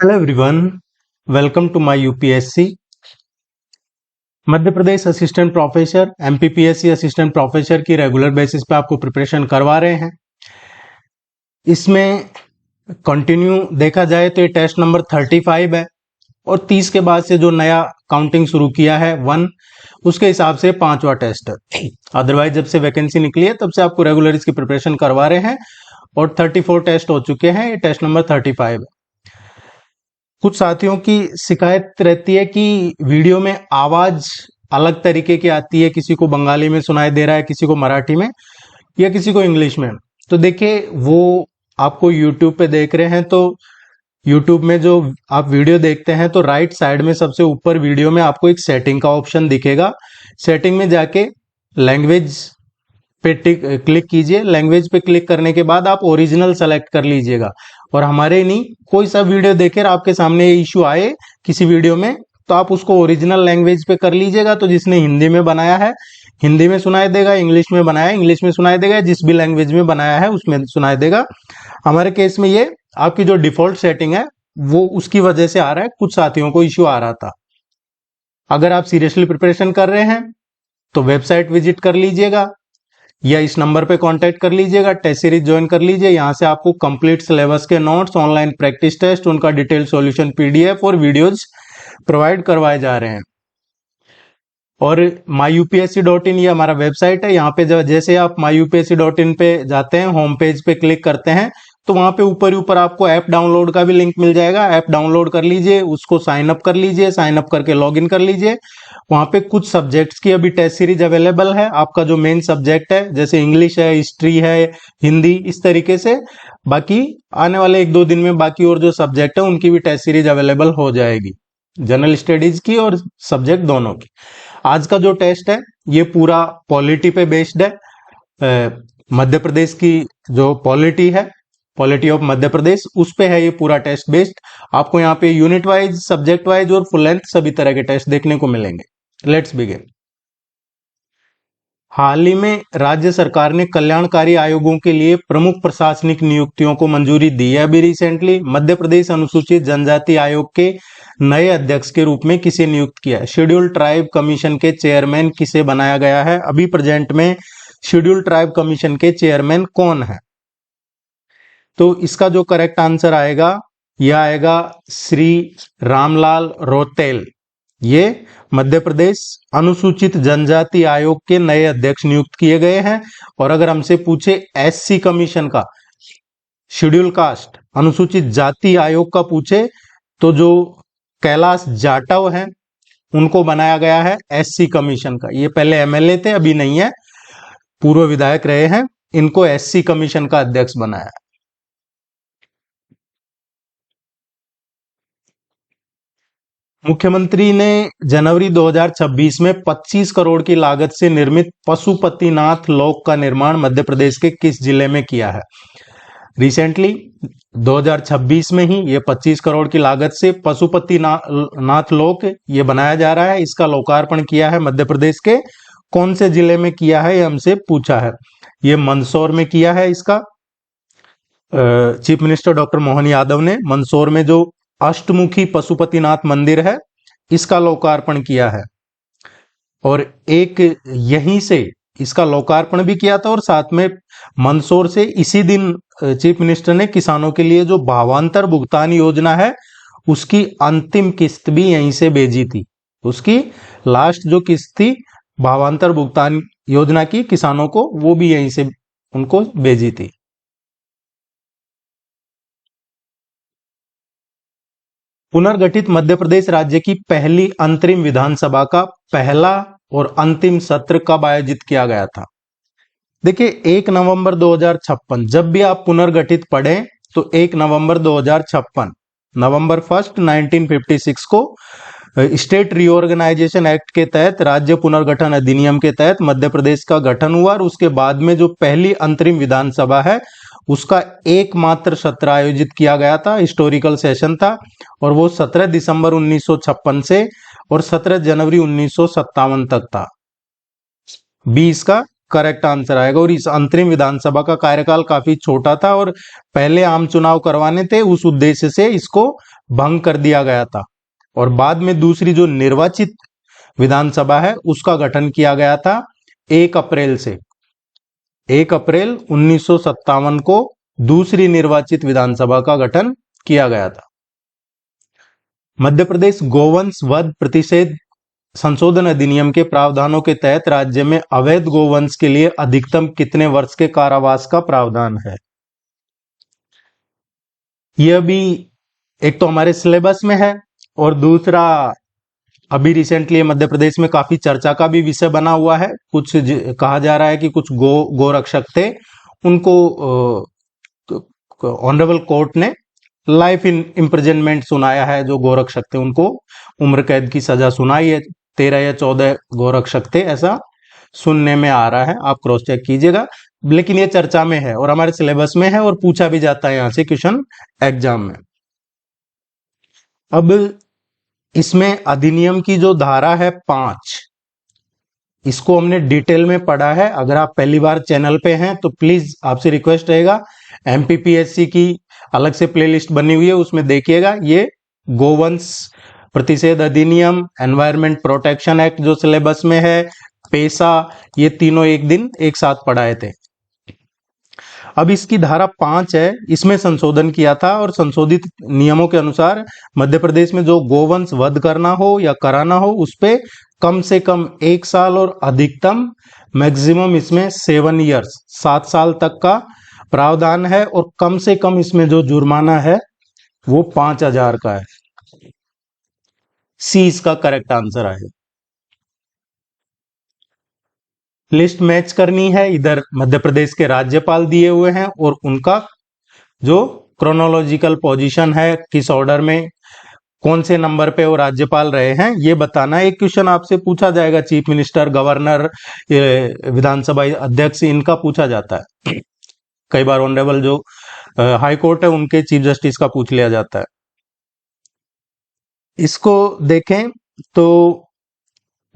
Hello everyone, welcome to my UPSC Madhya Pradesh assistant professor MPPSC assistant professor की regular basis पे आपको preparation करवा रहे हैं। इसमें कंटिन्यू देखा जाए तो ये टेस्ट नंबर 35 है और 30 के बाद से जो नया काउंटिंग शुरू किया है 1, उसके हिसाब से 5वां टेस्ट है। अदरवाइज जब से वैकेंसी निकली है तब से आपको रेगुलर इसकी प्रिपरेशन करवा रहे हैं और 34 टेस्ट हो चुके हैं। ये टेस्ट नंबर 35 है। कुछ साथियों की शिकायत रहती है कि वीडियो में आवाज अलग तरीके की आती है, किसी को बंगाली में सुनाई दे रहा है, किसी को मराठी में या किसी को इंग्लिश में। तो देखिए, वो आपको यूट्यूब पे देख रहे हैं तो यूट्यूब में जो आप वीडियो देखते हैं तो राइट साइड में सबसे ऊपर वीडियो में आपको एक सेटिंग का ऑप्शन दिखेगा। सेटिंग में जाके लैंग्वेज पे क्लिक कीजिए। लैंग्वेज पे क्लिक करने के बाद आप ओरिजिनल सेलेक्ट कर लीजिएगा और हमारे नहीं कोई सा वीडियो देकर आपके सामने ये इश्यू आए किसी वीडियो में तो आप उसको ओरिजिनल लैंग्वेज पे कर लीजिएगा। तो जिसने हिंदी में बनाया है हिंदी में सुनाई देगा, इंग्लिश में बनाया इंग्लिश में सुनाई देगा, जिस भी लैंग्वेज में बनाया है उसमें सुनाई देगा। हमारे केस में ये आपकी जो डिफॉल्ट सेटिंग है वो उसकी वजह से आ रहा है, कुछ साथियों को इश्यू आ रहा था। अगर आप सीरियसली प्रिपरेशन कर रहे हैं तो वेबसाइट विजिट कर लीजिएगा या इस नंबर पे कांटेक्ट कर लीजिएगा, टेस्ट सीरीज ज्वाइन कर लीजिए। यहाँ से आपको कंप्लीट सिलेबस के नोट्स, ऑनलाइन प्रैक्टिस टेस्ट, उनका डिटेल सॉल्यूशन पीडीएफ और वीडियोज प्रोवाइड करवाए जा रहे हैं। और myupsc.in ये हमारा वेबसाइट है। यहाँ पे जैसे आप myupsc.in पे जाते हैं, होम पेज पे क्लिक करते हैं तो वहां पे ऊपर ऊपर आपको ऐप डाउनलोड का भी लिंक मिल जाएगा। ऐप डाउनलोड कर लीजिए, उसको साइन अप कर लीजिए, साइन अप करके लॉग इन कर लीजिए। वहां पे कुछ सब्जेक्ट्स की अभी टेस्ट सीरीज अवेलेबल है। आपका जो मेन सब्जेक्ट है जैसे इंग्लिश है, हिस्ट्री है, हिंदी, इस तरीके से बाकी आने वाले 1-2 दिन में बाकी और जो सब्जेक्ट है उनकी भी टेस्ट सीरीज अवेलेबल हो जाएगी, जनरल स्टडीज की और सब्जेक्ट दोनों की। आज का जो टेस्ट है ये पूरा पॉलिटी पे बेस्ड है। मध्य प्रदेश की जो पॉलिटी है, पॉलिटी ऑफ मध्य प्रदेश, उस पे है ये पूरा टेस्ट बेस्ड। आपको यहाँ पे यूनिट वाइज, सब्जेक्ट वाइज और फुल लेंथ सभी तरह के टेस्ट देखने को मिलेंगे। Let's begin. हाल ही में राज्य सरकार ने कल्याणकारी आयोगों के लिए प्रमुख प्रशासनिक नियुक्तियों को मंजूरी दी है। अभी रिसेंटली मध्य प्रदेश अनुसूचित जनजाति आयोग के नए अध्यक्ष के रूप में किसे नियुक्त किया है? शेड्यूल ट्राइब कमीशन के चेयरमैन किसे बनाया गया है? अभी प्रेजेंट में शेड्यूल ट्राइब कमीशन के चेयरमैन कौन है? तो इसका जो करेक्ट आंसर आएगा यह आएगा श्री रामलाल रोतेल। ये मध्य प्रदेश अनुसूचित जनजाति आयोग के नए अध्यक्ष नियुक्त किए गए हैं। और अगर हमसे पूछे एससी कमीशन का, शेड्यूल कास्ट अनुसूचित जाति आयोग का पूछे तो जो कैलाश जाटव हैं उनको बनाया गया है एससी कमीशन का। ये पहले एमएलए थे, अभी नहीं है, पूर्व विधायक रहे हैं, इनको एससी कमीशन का अध्यक्ष बनाया। मुख्यमंत्री ने जनवरी 2026 में 25 करोड़ की लागत से निर्मित पशुपतिनाथ लोक का निर्माण मध्य प्रदेश के किस जिले में किया है? रिसेंटली 2026 में ही ये 25 करोड़ की लागत से पशुपतिनाथ लोक ये बनाया जा रहा है। इसका लोकार्पण किया है मध्य प्रदेश के कौन से जिले में किया है, ये हमसे पूछा है। ये मंदसौर में किया है। इसका chief minister doctor Mohan Yadav ने मंदसौर में जो अष्टमुखी पशुपतिनाथ मंदिर है इसका लोकार्पण किया है। और एक यहीं से इसका लोकार्पण भी किया था और साथ में मंदसौर से इसी दिन चीफ मिनिस्टर ने किसानों के लिए जो भावांतर भुगतान योजना है उसकी अंतिम किस्त भी यहीं से भेजी थी। उसकी लास्ट जो किस्त थी भावांतर भुगतान योजना की किसानों को, वो भी यहीं से उनको भेजी थी। पुनर्गठित मध्य प्रदेश राज्य की पहली अंतरिम विधानसभा का पहला और अंतिम सत्र कब आयोजित किया गया था? देखिए 1 नवंबर 2056। जब भी आप पुनर्गठित पढ़ें तो 1 नवंबर 2056, नवंबर 1 1956 को स्टेट रीऑर्गेनाइजेशन एक्ट के तहत, राज्य पुनर्गठन अधिनियम के तहत मध्य प्रदेश का गठन हुआ। और उसके बाद में जो पहली अंतरिम विधानसभा है उसका एकमात्र सत्र आयोजित किया गया था, हिस्टोरिकल सेशन था, और वो 17 दिसंबर 1956 से और 17 जनवरी 1957 तक था। 20 का करेक्ट आंसर आएगा। और इस अंतरिम विधानसभा का कार्यकाल काफी छोटा था और पहले आम चुनाव करवाने थे, उस उद्देश्य से इसको भंग कर दिया गया था और बाद में दूसरी जो निर्वाचित विधानसभा है उसका गठन किया गया था 1 अप्रैल से। 1 अप्रैल 1957 को दूसरी निर्वाचित विधानसभा का गठन किया गया था। मध्य प्रदेश गोवंश वध प्रतिषेध संशोधन अधिनियम के प्रावधानों के तहत राज्य में अवैध गोवंश के लिए अधिकतम कितने वर्ष के कारावास का प्रावधान है? यह भी एक तो हमारे सिलेबस में है और दूसरा अभी रिसेंटली मध्य प्रदेश में काफी चर्चा का भी विषय बना हुआ है। कुछ कहा जा रहा है कि कुछ गोरक्षक थे, उनको ऑनरेबल कोर्ट ने लाइफ इम्प्रिजनमेंट सुनाया है। जो गोरक्षक थे उनको उम्र कैद की सजा सुनाई है। 13 या 14 गोरक्षक थे, ऐसा सुनने में आ रहा है, आप क्रॉस चेक कीजिएगा। लेकिन ये चर्चा में है और हमारे सिलेबस में है और पूछा भी जाता है यहां से क्वेश्चन एग्जाम में। अब इसमें अधिनियम की जो धारा है 5, इसको हमने डिटेल में पढ़ा है। अगर आप पहली बार चैनल पे हैं तो प्लीज आपसे रिक्वेस्ट रहेगा, एमपीपीएससी की अलग से प्लेलिस्ट बनी हुई है, उसमें देखिएगा। ये गोवंश प्रतिषेध अधिनियम, एनवायरमेंट प्रोटेक्शन एक्ट जो सिलेबस में है, पेशा, ये तीनों एक दिन एक साथ पढ़ाए थे। अब इसकी धारा 5 है, इसमें संशोधन किया था और संशोधित नियमों के अनुसार मध्य प्रदेश में जो गोवंश वध करना हो या कराना हो उस पे कम से कम 1 साल और अधिकतम मैक्सिमम इसमें 7 ईयर्स 7 साल तक का प्रावधान है और कम से कम इसमें जो जुर्माना है वो 5,000 का है। सी इसका करेक्ट आंसर है। लिस्ट मैच करनी है, इधर मध्य प्रदेश के राज्यपाल दिए हुए हैं और उनका जो क्रोनोलॉजिकल पोजीशन है, किस ऑर्डर में कौन से नंबर पे वो राज्यपाल रहे हैं, ये बताना। एक क्वेश्चन आपसे पूछा जाएगा, चीफ मिनिस्टर, गवर्नर, विधानसभा अध्यक्ष, इनका पूछा जाता है। कई बार ऑनरेबल जो हाई कोर्ट है उनके चीफ जस्टिस का पूछ लिया जाता है। इसको देखें तो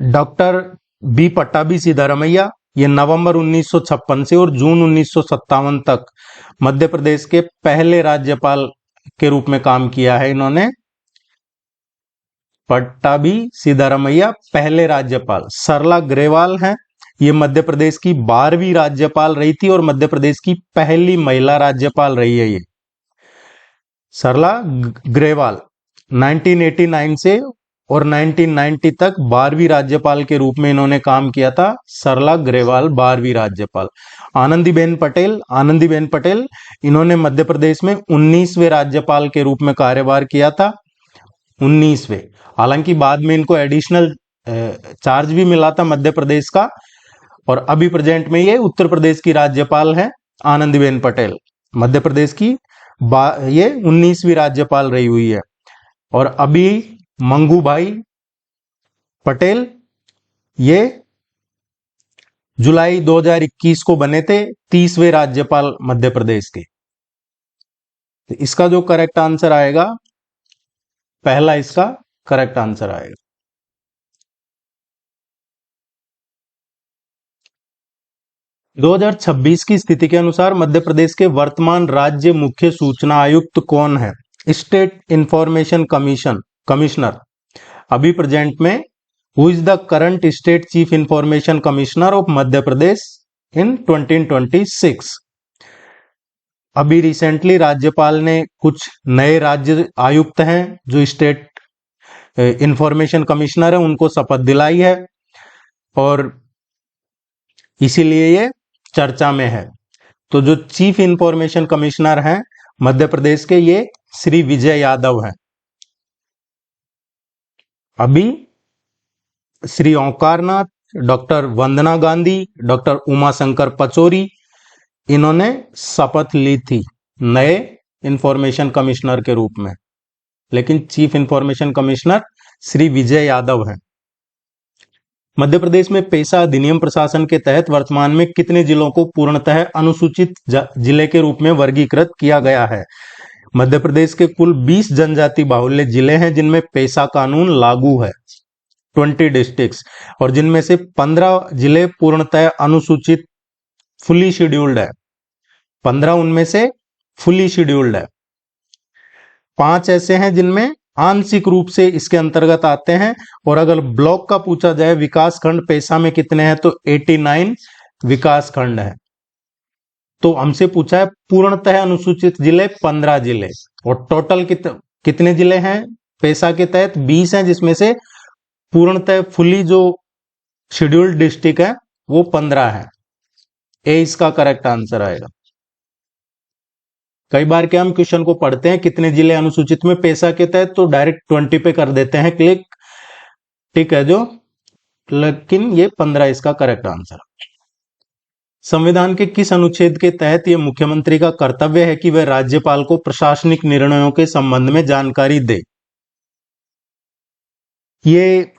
डॉक्टर बी पट्टाभी सिद्धारमैया, ये नवंबर 1956 से और जून 1957 तक मध्य प्रदेश के पहले राज्यपाल के रूप में काम किया है इन्होंने। पट्टाभी सिद्धारमैया पहले राज्यपाल। सरला ग्रेवाल हैं, ये मध्य प्रदेश की 12वीं राज्यपाल रही थी और मध्य प्रदेश की पहली महिला राज्यपाल रही है ये सरला ग्रेवाल। 1989 से और 1990 तक 12वीं राज्यपाल के रूप में इन्होंने काम किया था। सरला ग्रेवाल 12वीं राज्यपाल। आनंदीबेन पटेल इन्होंने मध्य प्रदेश में 19वें राज्यपाल के रूप में कार्यभार किया था। 19वें, हालांकि बाद में इनको एडिशनल चार्ज भी मिला था मध्य प्रदेश का, और अभी प्रेजेंट में ये उत्तर प्रदेश की राज्यपाल है आनंदीबेन पटेल। मध्य प्रदेश की ये 19वीं राज्यपाल रही हुई है। और अभी मंगूभाई पटेल, ये जुलाई 2021 को बने थे 30वें राज्यपाल मध्य प्रदेश के। तो इसका जो करेक्ट आंसर आएगा, पहला इसका करेक्ट आंसर आएगा। दो 2026 की स्थिति के अनुसार मध्य प्रदेश के वर्तमान राज्य मुख्य सूचना आयुक्त कौन है? State information commissioner. अभी प्रेजेंट में who is the current state chief information commissioner of Madhya Pradesh in 2026? अभी रिसेंटली राज्यपाल ने कुछ नए राज्य आयुक्त हैं जो स्टेट इंफॉर्मेशन कमिश्नर है, उनको शपथ दिलाई है और इसीलिए ये चर्चा में है। तो जो चीफ इंफॉर्मेशन कमिश्नर हैं मध्य प्रदेश के, ये श्री विजय यादव हैं। अभी श्री ओंकारनाथ, डॉक्टर वंदना गांधी, डॉक्टर उमाशंकर पचौरी, इन्होंने शपथ ली थी नए इंफॉर्मेशन कमिश्नर के रूप में, लेकिन chief information commissioner Shri Vijay Yadav हैं। मध्य प्रदेश में पेशा अधिनियम प्रशासन के तहत वर्तमान में कितने जिलों को पूर्णतः अनुसूचित जिले के रूप में वर्गीकृत किया गया है? मध्य प्रदेश के कुल 20 जनजाति बाहुल्य जिले हैं जिनमें पेशा कानून लागू है, 20 डिस्ट्रिक्ट्स, और जिनमें से 15 जिले पूर्णतः अनुसूचित फुली शेड्यूल्ड है। 15 उनमें से फुली शेड्यूल्ड है। 5 ऐसे हैं जिनमें आंशिक रूप से इसके अंतर्गत आते हैं। और अगर ब्लॉक का पूछा जाए विकास खंड पैसा में कितने हैं तो 89 विकास खंड है। तो हमसे पूछा है पूर्णतः अनुसूचित जिले 15 जिले और टोटल कितने जिले हैं पैसा के तहत 20 हैं, जिसमें से पूर्णतः फुली जो शेड्यूल्ड डिस्ट्रिक्ट है वो 15 है। ए इसका करेक्ट आंसर आएगा। कई बार क्या हम क्वेश्चन को पढ़ते हैं कितने जिले अनुसूचित में पैसा के तहत तो डायरेक्ट 20 पे कर देते हैं क्लिक, ठीक है जो, लेकिन ये 15 इसका करेक्ट आंसर। संविधान के किस अनुच्छेद के तहत यह मुख्यमंत्री का कर्तव्य है कि वह राज्यपाल को प्रशासनिक निर्णयों के संबंध में जानकारी दे? ये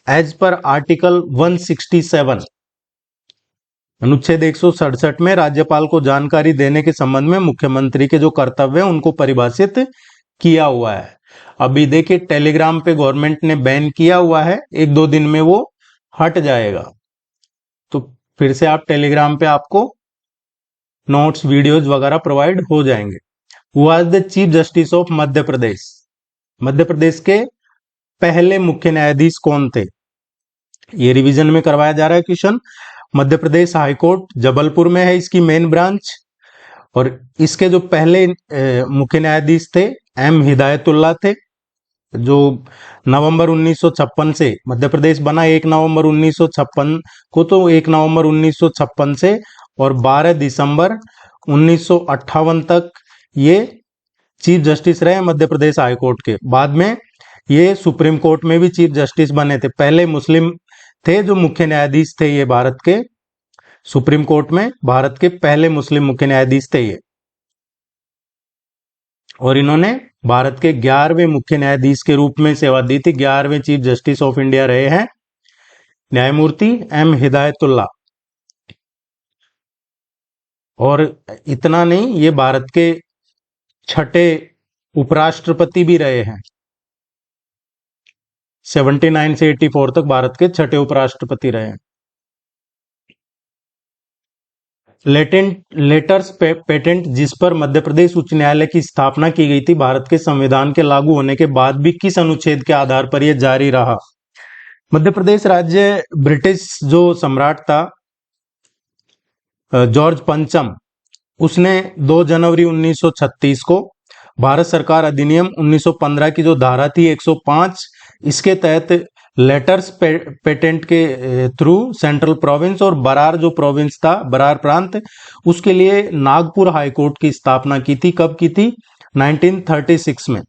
एज पर आर्टिकल 167 अनुच्छेद 167 में राज्यपाल को जानकारी देने के संबंध में मुख्यमंत्री के जो कर्तव्य है उनको परिभाषित किया हुआ है। अभी देखिए टेलीग्राम पे गवर्नमेंट ने बैन किया हुआ है, 1-2 दिन में वो हट जाएगा, तो फिर से आप टेलीग्राम पे आपको नोट्स वीडियोज वगैरह प्रोवाइड हो जाएंगे। Was the chief justice of Madhya Pradesh? Madhya Pradesh के पहले मुख्य न्यायाधीश कौन थे? ये रिवीजन में करवाया जा रहा है क्वेश्चन। मध्य प्रदेश हाईकोर्ट जबलपुर में है इसकी मेन ब्रांच, और इसके जो पहले मुख्य न्यायाधीश थे एम हिदायतुल्ला थे, जो नवंबर 1956 से मध्य प्रदेश बना 1 नवंबर 1956 को, तो 1 नवंबर 1956 से और 12 दिसंबर 1958 तक ये चीफ जस्टिस रहे मध्य प्रदेश हाईकोर्ट के। बाद में ये सुप्रीम कोर्ट में भी चीफ जस्टिस बने थे। पहले मुस्लिम थे जो मुख्य न्यायाधीश थे, ये भारत के सुप्रीम कोर्ट में भारत के पहले मुस्लिम मुख्य न्यायाधीश थे ये, और इन्होंने भारत के 11वें मुख्य न्यायाधीश के रूप में सेवा दी थी। 11वें चीफ जस्टिस ऑफ इंडिया रहे हैं न्यायमूर्ति एम हिदायतुल्ला। और इतना नहीं, ये भारत के 6ठे उपराष्ट्रपति भी रहे हैं। 79 से 84 तक भारत के 6ठे उपराष्ट्रपति रहे हैं। लेटर्स पेटेंट जिस पर मध्य प्रदेश उच्च न्यायालय की स्थापना की गई थी भारत के संविधान के लागू होने के बाद भी किस अनुच्छेद के आधार पर यह जारी रहा? मध्य प्रदेश राज्य ब्रिटिश जो सम्राट था जॉर्ज पंचम, उसने 2 जनवरी 1936 को भारत सरकार अधिनियम 1915 की जो धारा थी 105, इसके तहत लेटर्स पेटेंट के थ्रू सेंट्रल प्रोविंस और बरार जो प्रोविंस था, बरार प्रांत, उसके लिए नागपुर हाईकोर्ट की स्थापना की थी। कब की थी? 1936 में,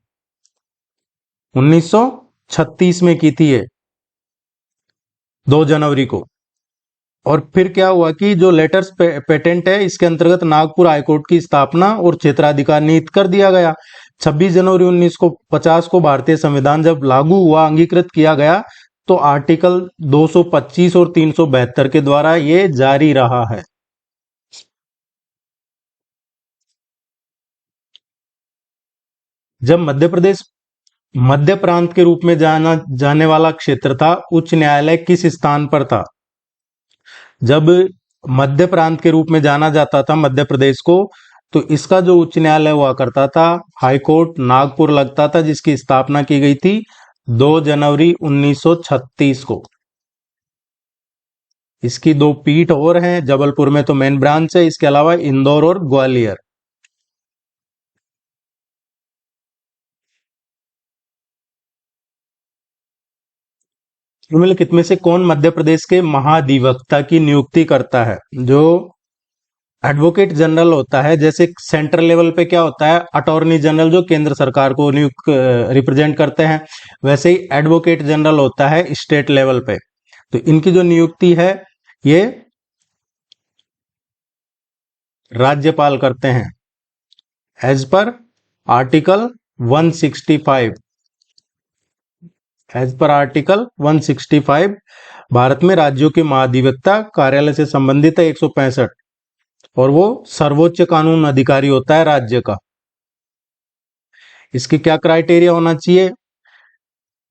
1936 में की थी ये, 2 जनवरी को। और फिर क्या हुआ कि जो लेटर्स पेटेंट है इसके अंतर्गत नागपुर हाईकोर्ट की स्थापना और क्षेत्राधिकार निहित कर दिया गया। 26 जनवरी 1950 को भारतीय संविधान जब लागू हुआ, अंगीकृत किया गया, तो आर्टिकल 225 और 372 के द्वारा ये जारी रहा है। जब मध्य प्रदेश मध्य प्रांत के रूप में जाना जाने वाला क्षेत्र था, उच्च न्यायालय किस स्थान पर था? जब मध्य प्रांत के रूप में जाना जाता था मध्य प्रदेश को, तो इसका जो उच्च न्यायालय हुआ करता था, हाई कोर्ट नागपुर लगता था, जिसकी स्थापना की गई थी 2 जनवरी 1936 को। इसकी 2 पीठ और हैं, जबलपुर में तो मेन ब्रांच है, इसके अलावा इंदौर और ग्वालियर। निम्नलिखित में से कौन मध्य प्रदेश के महाधिवक्ता की नियुक्ति करता है? जो एडवोकेट जनरल होता है, जैसे सेंट्रल लेवल पे क्या होता है, अटॉर्नी जनरल जो केंद्र सरकार को नियुक्त रिप्रेजेंट करते हैं, वैसे ही एडवोकेट जनरल होता है स्टेट लेवल पे। तो इनकी जो नियुक्ति है ये राज्यपाल करते हैं एज पर आर्टिकल 165। एज पर आर्टिकल 165 भारत में राज्यों के महाधिवक्ता कार्यालय से संबंधित है 165, और वो सर्वोच्च कानून अधिकारी होता है राज्य का। इसके क्या क्राइटेरिया होना चाहिए?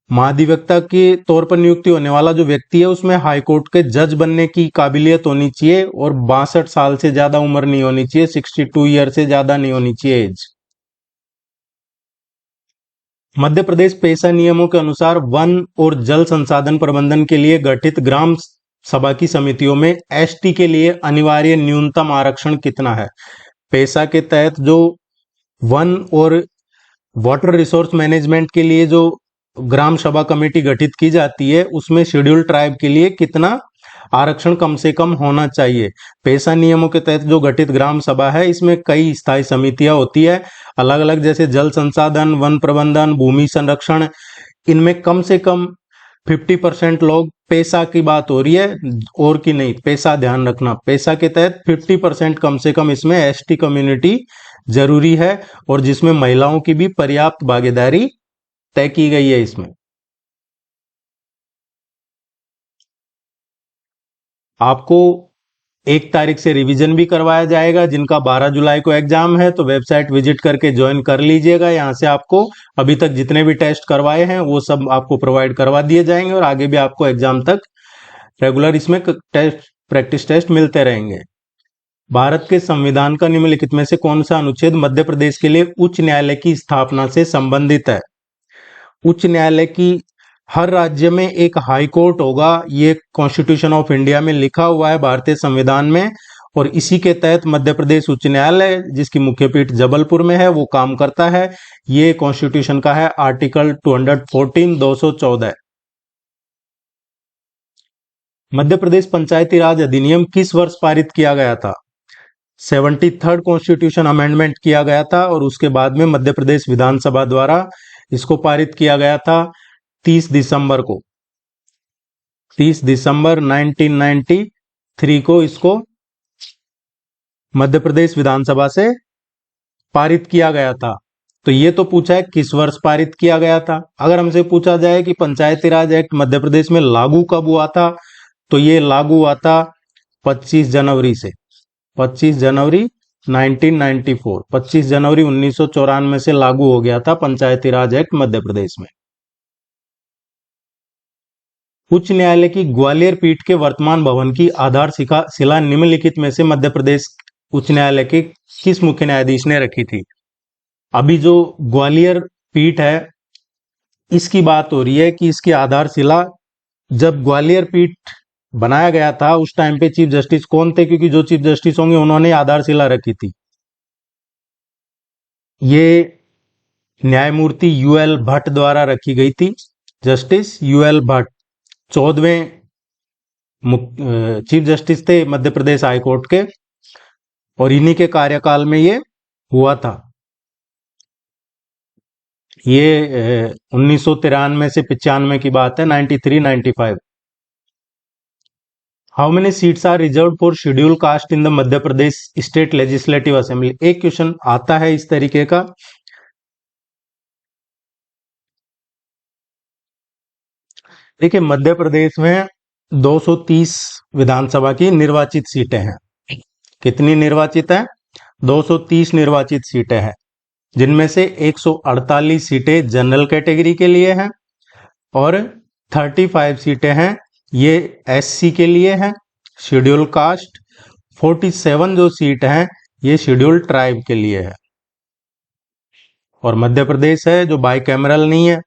महाधिवक्ता के तौर पर नियुक्ति होने वाला जो व्यक्ति है उसमें हाईकोर्ट के जज बनने की काबिलियत होनी चाहिए, और 62 साल से ज्यादा उम्र नहीं होनी चाहिए, 62 ईयर से ज्यादा नहीं होनी चाहिए एज। मध्य प्रदेश पेशा नियमों के अनुसार वन और जल संसाधन प्रबंधन के लिए गठित ग्राम सभा की समितियों में एसटी के लिए अनिवार्य न्यूनतम आरक्षण कितना है? पेशा के तहत जो वन और वाटर रिसोर्स मैनेजमेंट के लिए जो ग्राम सभा कमेटी गठित की जाती है, उसमें शेड्यूल ट्राइब के लिए कितना आरक्षण कम से कम होना चाहिए? पेशा नियमों के तहत जो गठित ग्राम सभा है, इसमें कई स्थायी समितियां होती है अलग अलग, जैसे जल संसाधन, वन प्रबंधन, भूमि संरक्षण। इनमें कम से कम 50% लोग, पेशा की बात हो रही है और की नहीं, पेशा ध्यान रखना, पेशा के तहत 50% कम से कम इसमें एसटी कम्युनिटी जरूरी है, और जिसमें महिलाओं की भी पर्याप्त भागीदारी तय की गई है इसमें। आपको 1 तारीख से रिवीजन भी करवाया जाएगा। जिनका 12 जुलाई को एग्जाम है, तो वेबसाइट विजिट करके ज्वाइन कर लीजिएगा। यहाँ से आपको अभी तक जितने भी टेस्ट करवाए हैं वो सब आपको प्रोवाइड करवा दिए जाएंगे, और आगे भी आपको एग्जाम तक रेगुलर इसमें टेस्ट, प्रैक्टिस टेस्ट मिलते रहेंगे। भारत के संविधान का निम्नलिखित में से कौन सा अनुच्छेद मध्य प्रदेश के लिए उच्च न्यायालय की स्थापना से संबंधित है? उच्च न्यायालय की, हर राज्य में एक हाई कोर्ट होगा, ये कॉन्स्टिट्यूशन ऑफ इंडिया में लिखा हुआ है, भारतीय संविधान में, और इसी के तहत मध्य प्रदेश उच्च न्यायालय, जिसकी मुख्य पीठ जबलपुर में है, वो काम करता है। ये कॉन्स्टिट्यूशन का है आर्टिकल 214, 214। मध्य प्रदेश पंचायती राज अधिनियम किस वर्ष पारित किया गया था? 73rd कॉन्स्टिट्यूशन अमेंडमेंट किया गया था, और उसके बाद में मध्य प्रदेश विधानसभा द्वारा इसको पारित किया गया था 30 दिसंबर को। 30 दिसंबर 1993 को इसको मध्य प्रदेश विधानसभा से पारित किया गया था। तो ये तो पूछा है किस वर्ष पारित किया गया था। अगर हमसे पूछा जाए कि पंचायती राज एक्ट मध्य प्रदेश में लागू कब हुआ था, तो ये लागू हुआ था 25 जनवरी से, 25 जनवरी 1994, 25 जनवरी 1994 से लागू हो गया था पंचायती राज एक्ट मध्य प्रदेश में। उच्च न्यायालय की ग्वालियर पीठ के वर्तमान भवन की आधारशिला निम्नलिखित में से मध्य प्रदेश उच्च न्यायालय के किस मुख्य न्यायाधीश ने रखी थी? अभी जो ग्वालियर पीठ है, इसकी बात हो रही है कि इसकी आधारशिला, जब ग्वालियर पीठ बनाया गया था उस टाइम पे चीफ जस्टिस कौन थे? क्योंकि जो चीफ जस्टिस होंगे उन्होंने आधारशिला रखी थी। ये न्यायमूर्ति यूएल भट्ट द्वारा रखी गई थी, जस्टिस यूएल भट्ट 14वें चीफ जस्टिस थे मध्य प्रदेश हाई कोर्ट के, और इन्हीं के कार्यकाल में ये हुआ था। ये 1993 से 95 की बात है, 93-95। How many seats are reserve for schedule caste in the Madhya Pradesh state legislative assembly? एक क्वेश्चन आता है इस तरीके का। देखिए, मध्य प्रदेश में 230 विधानसभा की निर्वाचित सीटें हैं। कितनी निर्वाचित है? 230 निर्वाचित सीटें हैं, जिनमें से 148 सीटें जनरल कैटेगरी के लिए हैं, और 35 सीटें हैं ये एससी के लिए हैं, शेड्यूल कास्ट। 47 जो सीट हैं ये शेड्यूल ट्राइब के लिए है। और मध्य प्रदेश है जो बाइकैमरल नहीं है,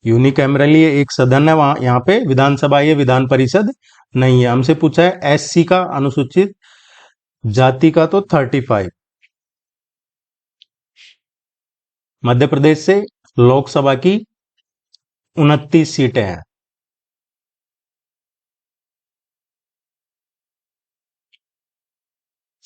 यूनिकैमरल, ये एक सदन है, वहां यहाँ पे विधानसभा, ये विधान परिषद नहीं है। हमसे पूछा है एससी का, अनुसूचित जाति का, तो 35। मध्य प्रदेश से लोकसभा की 29 सीटें हैं।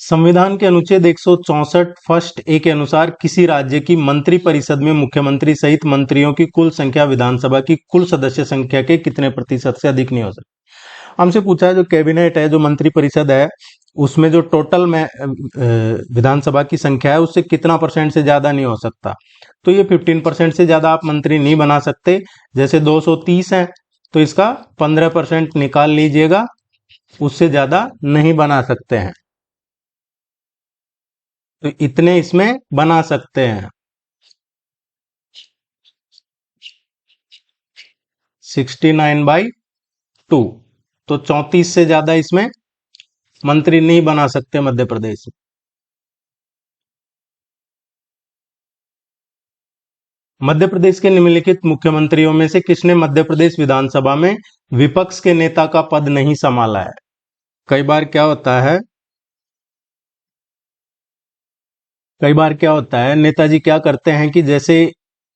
संविधान के अनुच्छेद 164 फर्स्ट ए के अनुसार किसी राज्य की मंत्री परिषद में मुख्यमंत्री सहित मंत्रियों की कुल संख्या विधानसभा की कुल सदस्य संख्या के कितने प्रतिशत से अधिक नहीं हो सकती? हमसे पूछा है जो कैबिनेट है, जो मंत्री परिषद है, उसमें जो टोटल में विधानसभा की संख्या है उससे कितना परसेंट से ज्यादा नहीं हो सकता? तो ये 15% से ज्यादा आप मंत्री नहीं बना सकते। जैसे 230 है तो इसका 15% निकाल लीजिएगा, उससे ज्यादा नहीं बना सकते हैं। तो इतने इसमें बना सकते हैं, 69/2। तो 34 से ज्यादा इसमें मंत्री नहीं बना सकते मध्य प्रदेश। मध्य प्रदेश के निम्नलिखित मुख्यमंत्रियों में से किसने मध्य प्रदेश विधानसभा में विपक्ष के नेता का पद नहीं संभाला है? कई बार क्या होता है, नेताजी क्या करते हैं कि जैसे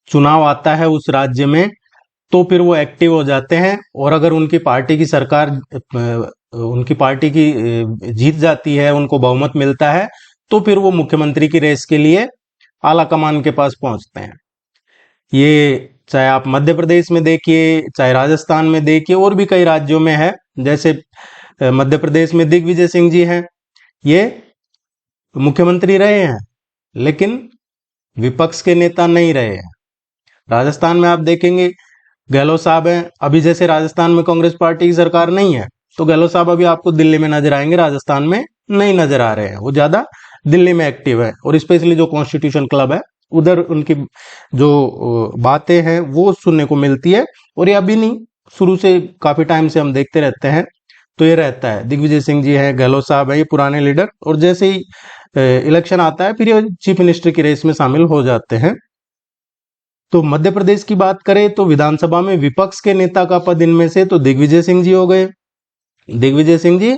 चुनाव आता है उस राज्य में, तो फिर वो एक्टिव हो जाते हैं, और अगर उनकी पार्टी की सरकार उनकी पार्टी की जीत जाती है, उनको बहुमत मिलता है, तो फिर वो मुख्यमंत्री की रेस के लिए आला कमान के पास पहुंचते हैं। ये चाहे आप मध्य प्रदेश में देखिए, चाहे राजस्थान में देखिए, और भी कई राज्यों में है। जैसे मध्य प्रदेश में दिग्विजय सिंह जी हैं, ये मुख्यमंत्री रहे हैं लेकिन विपक्ष के नेता नहीं रहे हैं। राजस्थान में आप देखेंगे गहलोत साहब हैं, अभी जैसे राजस्थान में कांग्रेस पार्टी की सरकार नहीं है, तो गहलोत साहब अभी आपको दिल्ली में नजर आएंगे, राजस्थान में नहीं नजर आ रहे हैं। वो ज्यादा दिल्ली में एक्टिव है, और स्पेशली जो कॉन्स्टिट्यूशन क्लब है उधर उनकी जो बातें हैं वो सुनने को मिलती है। और ये अभी नहीं, शुरू से काफी टाइम से हम देखते रहते हैं, तो ये रहता है। दिग्विजय सिंह जी हैं, गहलोत साहब है, ये पुराने लीडर, और जैसे ही इलेक्शन आता है फिर ये चीफ मिनिस्टर की रेस में शामिल हो जाते हैं। तो मध्य प्रदेश की बात करें तो विधानसभा में विपक्ष के नेता का पद इनमें से तो दिग्विजय सिंह जी हो गए। दिग्विजय सिंह जी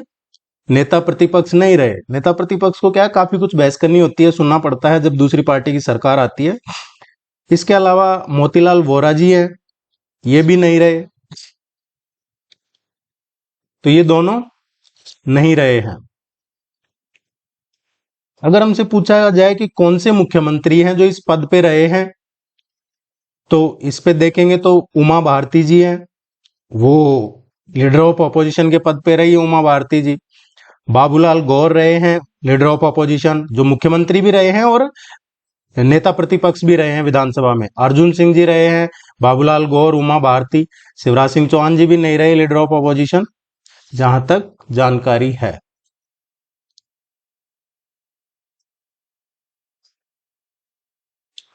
नेता प्रतिपक्ष नहीं रहे। नेता प्रतिपक्ष को क्या है, काफी कुछ बहस करनी होती है, सुनना पड़ता है जब दूसरी पार्टी की सरकार आती है। इसके अलावा मोतीलाल वोरा जी हैं, ये भी नहीं रहे, तो ये दोनों नहीं रहे हैं। अगर हमसे पूछा जाए कि कौन से मुख्यमंत्री हैं जो इस पद पे रहे हैं, तो इस पे देखेंगे तो उमा भारती जी हैं, वो लीडर ऑफ अपोजिशन के पद पे रही है उमा भारती जी। बाबूलाल गौर रहे हैं लीडर ऑफ अपोजिशन, जो मुख्यमंत्री भी रहे हैं और नेता प्रतिपक्ष भी रहे हैं विधानसभा में। अर्जुन सिंह जी रहे हैं, बाबूलाल गौर, उमा भारती। शिवराज सिंह चौहान जी भी नहीं रहे लीडर ऑफ अपोजिशन, जहां तक जानकारी है।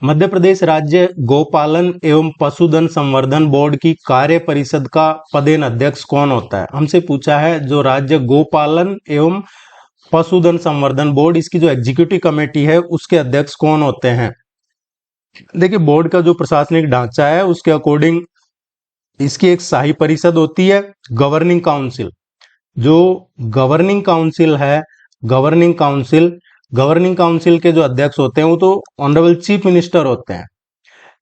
मध्य प्रदेश राज्य गोपालन एवं पशुधन संवर्धन बोर्ड की कार्य परिषद का पदेन अध्यक्ष कौन होता है? हमसे पूछा है जो राज्य गोपालन एवं पशुधन संवर्धन बोर्ड, इसकी जो एग्जीक्यूटिव कमेटी है उसके अध्यक्ष कौन होते हैं। देखिए, बोर्ड का जो प्रशासनिक ढांचा है उसके अकॉर्डिंग इसकी एक शाही परिषद होती है, गवर्निंग काउंसिल। जो गवर्निंग काउंसिल है, गवर्निंग काउंसिल के जो अध्यक्ष होते हैं वो तो ऑनरेबल चीफ मिनिस्टर होते हैं,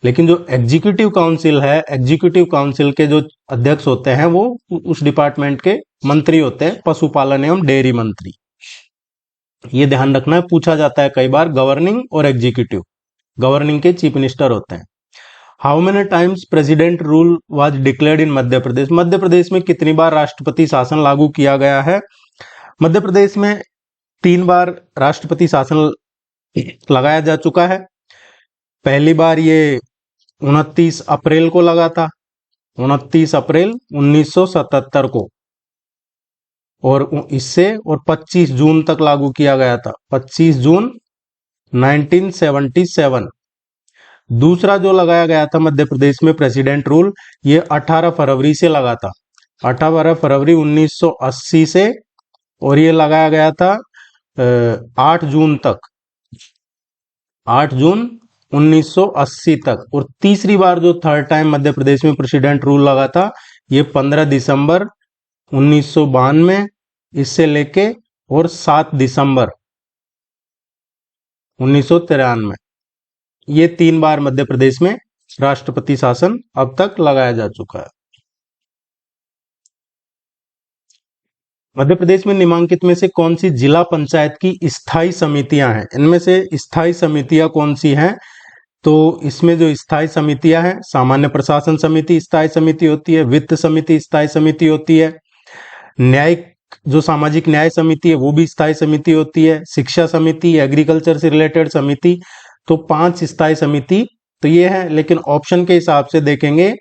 लेकिन जो एग्जीक्यूटिव काउंसिल है, एग्जीक्यूटिव काउंसिल के जो अध्यक्ष होते हैं वो उस डिपार्टमेंट के मंत्री होते हैं, पशुपालन एवं डेयरी मंत्री। ये ध्यान रखना है, पूछा जाता है कई बार, गवर्निंग और एग्जीक्यूटिव। गवर्निंग के चीफ मिनिस्टर होते हैं। How many times president rule was declared in Madhya Pradesh? Madhya Pradesh में कितनी बार राष्ट्रपति शासन लागू किया गया है? मध्य प्रदेश में 3 बार राष्ट्रपति शासन लगाया जा चुका है। पहली बार ये 29 अप्रैल को लगा था, 29 अप्रैल 1977 को, और इससे और 25 जून तक लागू किया गया था, 25 जून 1977। दूसरा जो लगाया गया था मध्य प्रदेश में प्रेसिडेंट रूल, ये 18 फरवरी से लगा था, 18 फरवरी 1980 से, और ये लगाया गया था 8 जून तक, 8 जून 1980 तक। और तीसरी बार जो थर्ड टाइम मध्य प्रदेश में प्रेसिडेंट रूल लगा था, ये 15 दिसंबर 1992 इससे लेके और 7 दिसंबर 1993। ये 3 बार मध्य प्रदेश में राष्ट्रपति शासन अब तक लगाया जा चुका है। मध्य प्रदेश में निम्नलिखित में से कौन सी जिला पंचायत की स्थायी समितियां हैं? इनमें से स्थायी समितियां कौन सी हैं? तो इसमें जो स्थायी समितियां हैं, सामान्य प्रशासन समिति स्थायी समिति होती है, वित्त समिति स्थायी समिति होती है, न्यायिक जो सामाजिक न्याय समिति है वो भी स्थायी समिति होती है, शिक्षा समिति, एग्रीकल्चर से रिलेटेड समिति। तो 5 स्थायी समिति तो ये है। लेकिन ऑप्शन के हिसाब से देखेंगे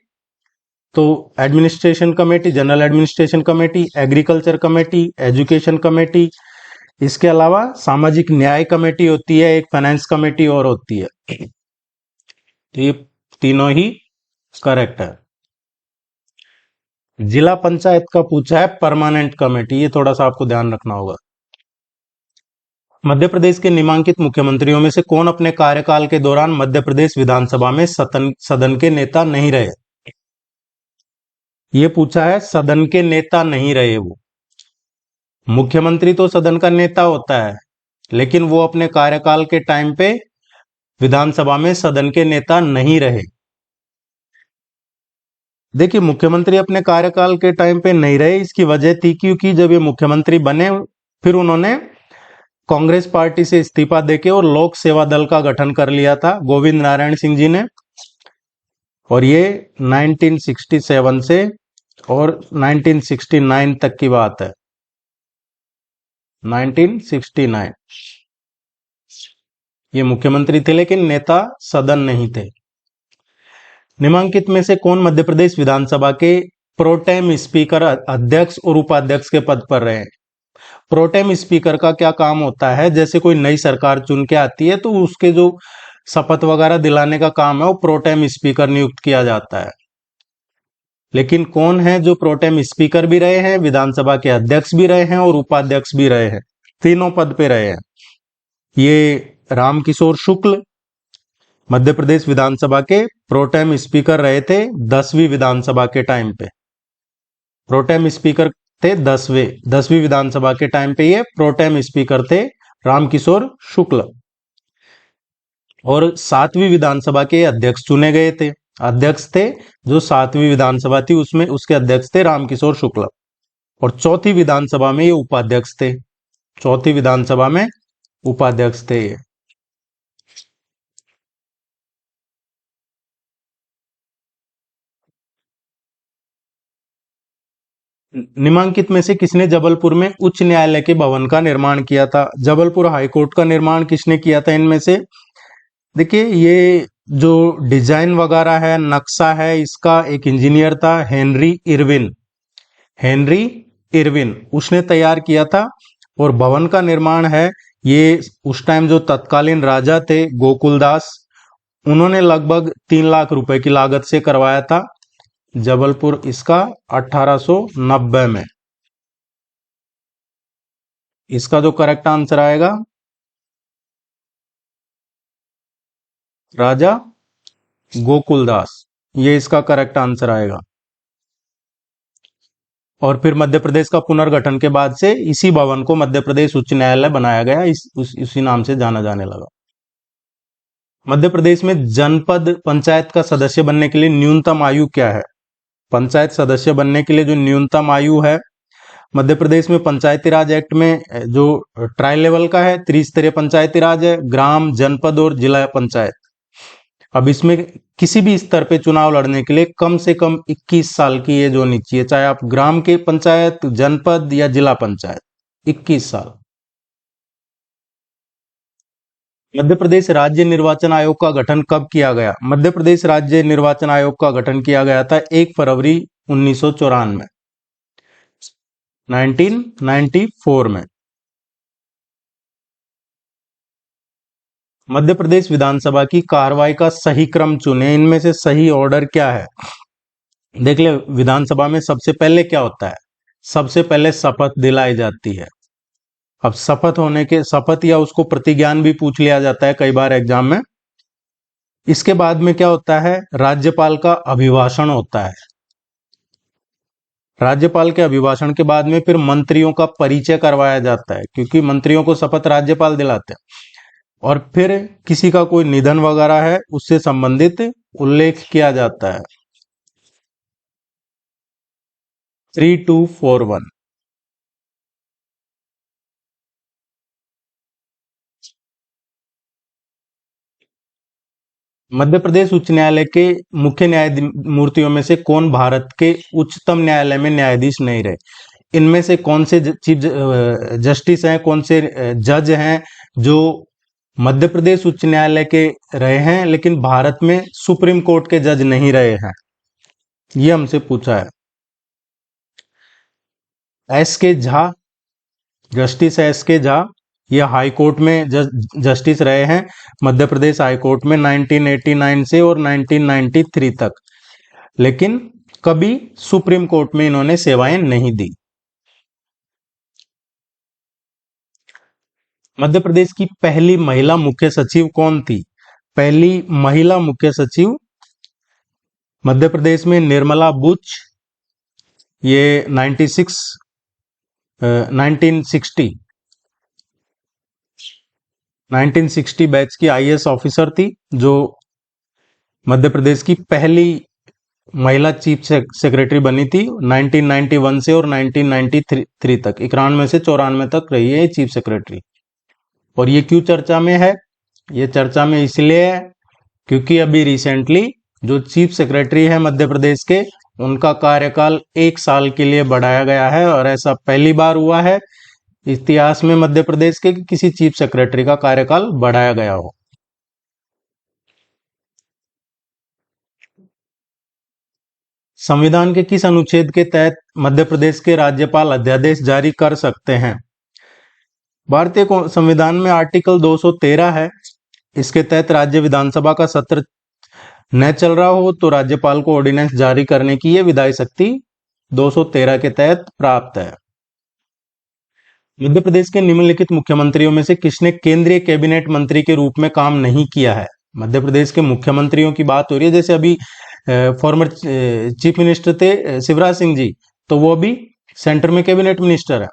तो administration committee, general administration committee, agriculture committee, education committee, इसके अलावा सामाजिक न्याय कमेटी होती है, एक फाइनेंस कमेटी और होती है। तो ये तीनों ही करेक्ट है। जिला पंचायत का पूछा है परमानेंट कमेटी, ये थोड़ा सा आपको ध्यान रखना होगा। मध्य प्रदेश के नामांकित मुख्यमंत्रियों में से कौन अपने कार्यकाल के दौरान मध्य प्रदेश विधानसभा में सदन के नेता नहीं रहे? ये पूछा है, सदन के नेता नहीं रहे वो। मुख्यमंत्री तो सदन का नेता होता है, लेकिन वो अपने कार्यकाल के टाइम पे विधानसभा में सदन के नेता नहीं रहे। देखिए, मुख्यमंत्री अपने कार्यकाल के टाइम पे नहीं रहे, इसकी वजह थी क्योंकि जब ये मुख्यमंत्री बने फिर उन्होंने कांग्रेस पार्टी से इस्तीफा देके और लोक सेवा दल का गठन कर लिया था गोविंद नारायण सिंह जी ने। और ये 1967 से और 1969 तक की बात है। 1969 ये मुख्यमंत्री थे, लेकिन नेता सदन नहीं थे। निम्नलिखित में से कौन मध्य प्रदेश विधानसभा के प्रोटेम स्पीकर, अध्यक्ष और उपाध्यक्ष के पद पर रहे? प्रोटेम स्पीकर का क्या काम होता है? जैसे कोई नई सरकार चुन के आती है तो उसके जो शपथ वगैरह दिलाने का काम है वो प्रोटेम स्पीकर नियुक्त किया जाता है। लेकिन कौन है जो प्रोटेम स्पीकर भी रहे हैं, विधानसभा के अध्यक्ष भी रहे हैं और उपाध्यक्ष भी रहे हैं, तीनों पद पे रहे हैं? ये रामकिशोर शुक्ल मध्य प्रदेश विधानसभा के प्रोटेम स्पीकर रहे थे 10वीं विधानसभा के टाइम पे। प्रोटेम स्पीकर थे 10वीं विधानसभा के टाइम पे ये प्रोटेम स्पीकर थे रामकिशोर शुक्ल। और 7वीं विधानसभा के अध्यक्ष चुने गए थे, अध्यक्ष थे जो 7वीं विधानसभा थी उसमें उसके अध्यक्ष थे रामकिशोर शुक्ल। और चौथी विधानसभा में ये उपाध्यक्ष थे, चौथी विधानसभा में उपाध्यक्ष थे ये। निम्नलिखित में से किसने जबलपुर में उच्च न्यायालय के भवन का निर्माण किया था? जबलपुर हाईकोर्ट का निर्माण किसने किया था इनमें से? देखिए, ये जो डिजाइन वगैरह है, नक्शा है, इसका एक इंजीनियर था हेनरी इरविन। हेनरी इरविन उसने तैयार किया था। और भवन का निर्माण है ये उस टाइम जो तत्कालीन राजा थे गोकुलदास, उन्होंने लगभग 3 लाख रुपए की लागत से करवाया था जबलपुर इसका 1890 में। इसका जो करेक्ट आंसर आएगा राजा गोकुलदास, ये इसका करेक्ट आंसर आएगा। और फिर मध्य प्रदेश का पुनर्गठन के बाद से इसी भवन को मध्य प्रदेश उच्च न्यायालय बनाया गया, इसी नाम से जाना जाने लगा। मध्य प्रदेश में जनपद पंचायत का सदस्य बनने के लिए न्यूनतम आयु क्या है? पंचायत सदस्य बनने के लिए जो न्यूनतम आयु है मध्य प्रदेश में पंचायती राज एक्ट में जो ट्राई लेवल का है, त्रिस्तरीय पंचायती राज है, ग्राम, जनपद और जिला पंचायत। अब इसमें किसी भी स्तर पे चुनाव लड़ने के लिए कम से कम 21 साल की एज होनी चाहिए, चाहे आप ग्राम के पंचायत, जनपद या जिला पंचायत, 21 साल। मध्य प्रदेश राज्य निर्वाचन आयोग का गठन कब किया गया? मध्य प्रदेश राज्य निर्वाचन आयोग का गठन किया गया था 1 फरवरी 1994 1994 में। मध्य प्रदेश विधानसभा की कार्रवाई का सही क्रम चुने, इनमें से सही ऑर्डर क्या है? देख ले, विधानसभा में सबसे पहले क्या होता है? सबसे पहले शपथ दिलाई जाती है। अब शपथ या उसको प्रतिज्ञान भी पूछ लिया जाता है कई बार एग्जाम में। इसके बाद में क्या होता है? राज्यपाल का अभिभाषण होता है। राज्यपाल के अभिभाषण के बाद में फिर मंत्रियों का परिचय करवाया जाता है, क्योंकि मंत्रियों को शपथ राज्यपाल दिलाते हैं। और फिर किसी का कोई निधन वगैरह है उससे संबंधित उल्लेख किया जाता है। 3241। मध्य प्रदेश उच्च न्यायालय के मुख्य न्यायमूर्तियों में से कौन भारत के उच्चतम न्यायालय में न्यायाधीश नहीं रहे? इनमें से कौन से चीफ जस्टिस हैं, कौन से जज हैं जो मध्य प्रदेश उच्च न्यायालय के रहे हैं लेकिन भारत में सुप्रीम कोर्ट के जज नहीं रहे हैं? ये हमसे पूछा है। एस के झा, जस्टिस एस के झा, ये हाई कोर्ट में जस्टिस रहे हैं मध्य प्रदेश हाई कोर्ट में 1989 से और 1993 तक, लेकिन कभी सुप्रीम कोर्ट में इन्होंने सेवाएं नहीं दी। मध्य प्रदेश की पहली महिला मुख्य सचिव कौन थी? पहली महिला मुख्य सचिव मध्य प्रदेश में निर्मला बुच, ये 1960 बैच की आईएएस ऑफिसर थी, जो मध्य प्रदेश की पहली महिला चीफ सेक्रेटरी बनी थी 1991 से और 1993 तक, 91 से 94 तक रही है चीफ सेक्रेटरी। और ये क्यों चर्चा में है? ये चर्चा में इसलिए है क्योंकि अभी रिसेंटली जो चीफ सेक्रेटरी है मध्य प्रदेश के, उनका कार्यकाल 1 साल के लिए बढ़ाया गया है, और ऐसा पहली बार हुआ है इतिहास में मध्य प्रदेश के कि किसी चीफ सेक्रेटरी का कार्यकाल बढ़ाया गया हो। संविधान के किस अनुच्छेद के तहत मध्य प्रदेश के राज्यपाल अध्यादेश जारी कर सकते हैं? भारतीय संविधान में आर्टिकल 213 है। इसके तहत राज्य विधानसभा का सत्र न चल रहा हो तो राज्यपाल को ऑर्डिनेंस जारी करने की ये विधायी शक्ति 213 के तहत प्राप्त है। मध्य प्रदेश के निम्नलिखित मुख्यमंत्रियों में से किसने केंद्रीय कैबिनेट मंत्री के रूप में काम नहीं किया है? मध्य प्रदेश के मुख्यमंत्रियों की बात हो रही है। जैसे अभी फॉर्मर चीफ मिनिस्टर थे शिवराज सिंह जी, तो वो अभी सेंटर में कैबिनेट मिनिस्टर है।